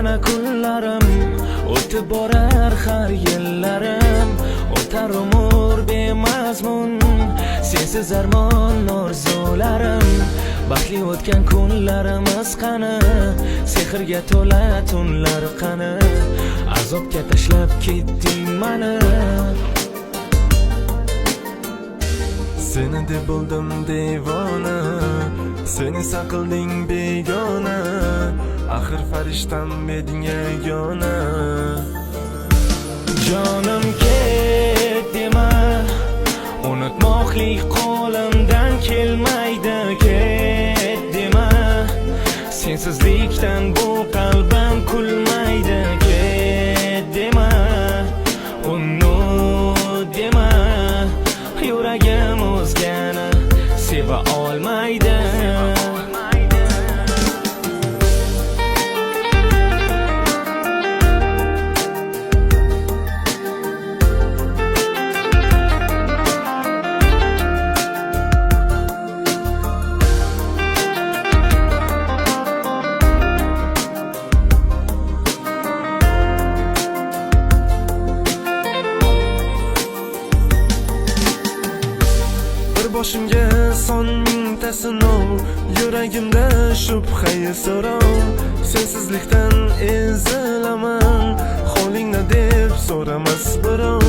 mana kunlarim, o'tib borar har yillarim. O'tar umr bemazmun, sensiz armon orzularim. Baxtli o'tgan kunlarimiz qani, sehrga to'la tunlar qani. Azobga tashlab ketding mani. Seni deb bo'ldim devona, seni saqilding begona. Axir farishtam eding yagona. Jonim ket dema, unutmoqlik qo'limdan kelmaydi. Ket dema, sensizlikdan bu qalbim kulmaydi. Ket dema, unut dema, yuragim o'zgani seva olmaydi. Boshimga son mingta sinov, yuragimda shubha so'rov. Sensizlikdan ezilaman, holingni deb so'ramas birov.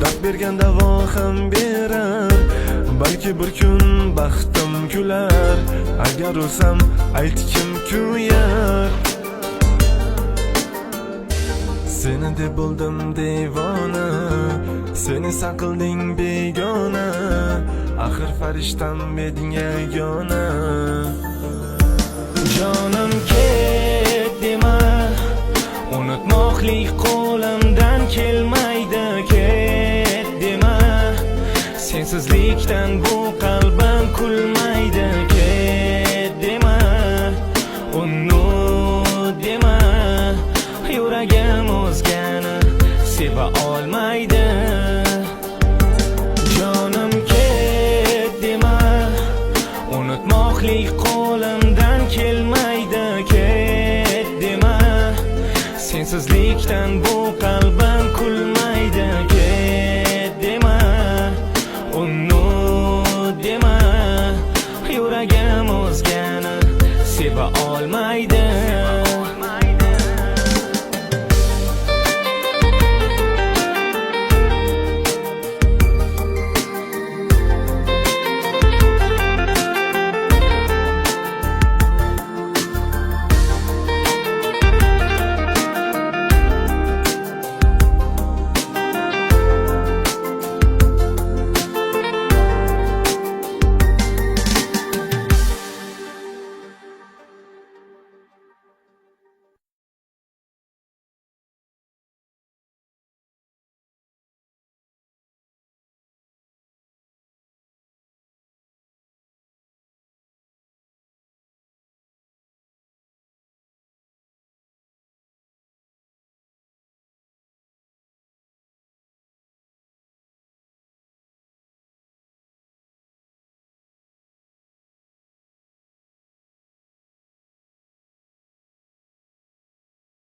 Dard bergan davo ham berar, balki bir kun baxtim kular. Agar o'lsam aytkim kuyar. Seni deb bo'ldim devona, seni saqilding begona. Axir farishtam eding yagona. Jonim ket dema, unutmoqlik qo'limdan kelmaydi. Ket dema, sensizlikdan bu qalbim kulmaydi. Ket dema, unut dema, yuragim o'zgani seva olmaydi. Jonim ket dema, unutmoqlik qo'limdan kelmaydi. Ket dema, sensizlikdan bu qalbim kulmaydi. Ket dema, unut dema, yuragim o'zgani seva olmaydi.